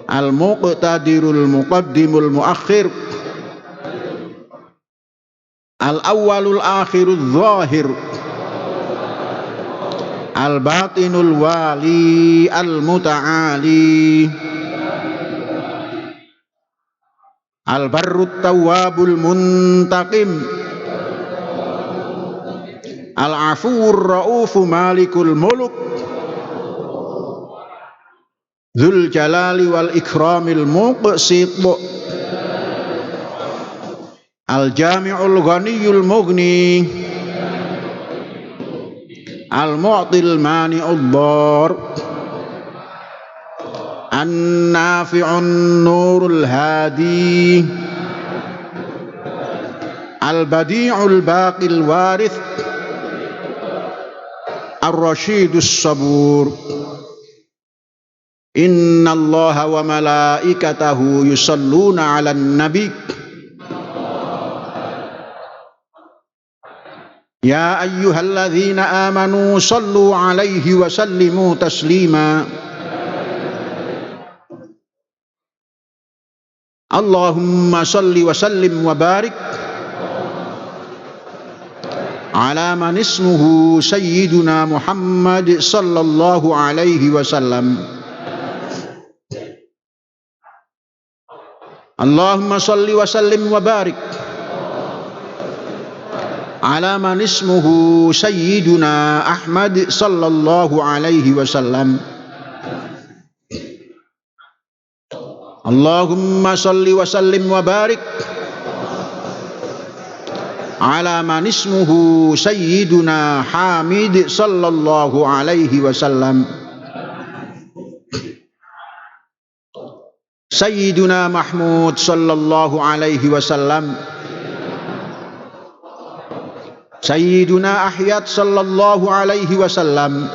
al-muqtadirul muqaddimul muakhir al-awwalul akhirul zahir al-batinul wali al-muta'ali al-barrut tawwabul muntaqim al-afuwur ra'ufu malikul muluk dzul jalali wal ikramil muqsit al-jami'ul ghaniyul mughni al-mu'til mani'ud dhar an-nafi'un nurul hadi al-badi'ul baqil warith ar-rasyidus sabur. Inna allaha wa malaikatahu yusalluna ala nabi ya ayyuhalladzina amanu sallu alaihi wa sallimu taslima. Allahumma salli wa sallim wa barik ala man ismuhu sayyiduna Muhammad sallallahu alaihi wasallam. Allahumma salli wa sallim wa barik ala man ismuhu sayyiduna Ahmad sallallahu alaihi wasallam. Allahumma salli wa sallim wa barik ala man ismuhu sayyiduna Hamid sallallahu alaihi wasallam. Sayyiduna Mahmud sallallahu alaihi wasallam. Sayyiduna Ahyad sallallahu alaihi wasallam.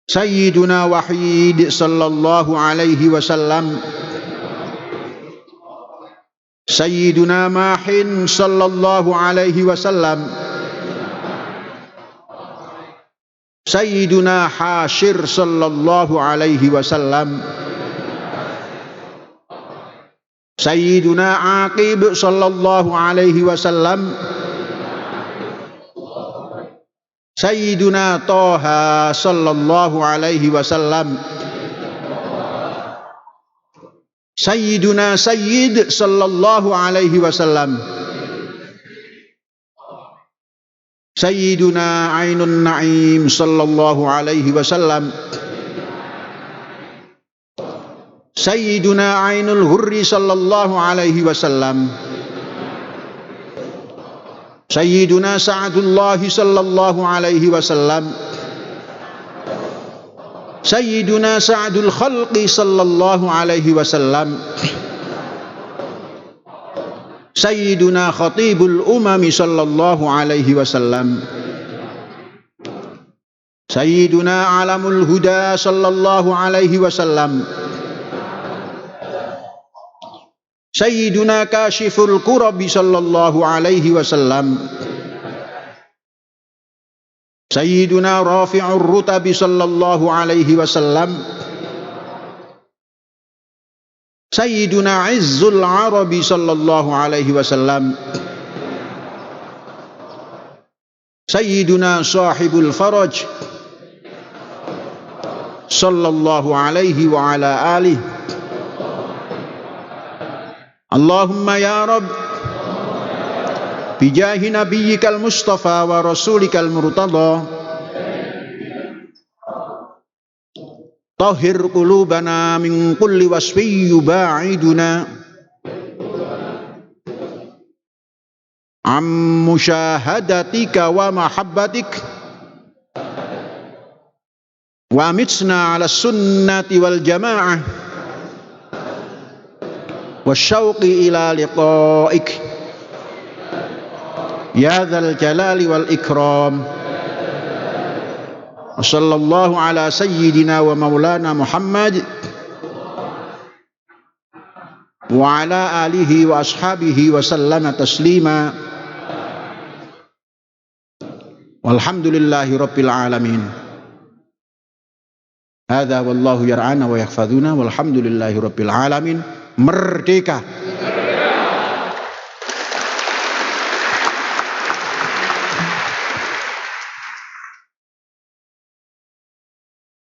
Sayyiduna Wahid sallallahu alaihi wasallam. Sayyiduna Mahin sallallahu alaihi wasallam. Sayyiduna Hashir sallallahu alaihi wasallam. Sayyiduna Aqib sallallahu alaihi wasallam. Sayyiduna Toha sallallahu alaihi wasallam. Sayyiduna Sayyid sallallahu alaihi wasallam. Sayyiduna Ainun Na'im sallallahu alaihi wasallam, Sayyiduna Ainul Hurri sallallahu alaihi wasallam, Sayyiduna Sa'dullah sallallahu alaihi wasallam, Sayyiduna Sa'dul Khalqi sallallahu alaihi wasallam, Sayyiduna Khatibul Umami sallallahu alaihi wasallam, Sayyiduna Alamul Huda sallallahu alaihi wasallam, Sayyiduna Kashiful Kurabi sallallahu alaihi wasallam, Sayyiduna Rafi'ur Rutabi sallallahu alaihi wasallam, Sayyiduna Izzul Arabi sallallahu alaihi wasallam, Sayyiduna Sahibul Faraj sallallahu alaihi wa ala alihi. Allahumma ya Rabb, bijahi nabiyyikal Mustafa wa rasulikal murtada, tahhir qulubana min kulli wasfi yuba'iduna am musyahadatika wa mahabbatik, wa amitna ala sunnati wal jamaah wasyauqi ila liqa'ik ya dzal jalali wal ikram. Sallallahu ala sayyidina wa maulana Muhammad wa ala alihi wa ashabihi wa sallama taslima. Walhamdulillahi rabbil alamin. Hadza wallahu yar'ana wa yahfazuna walhamdulillahi rabbil alamin. Merdeka.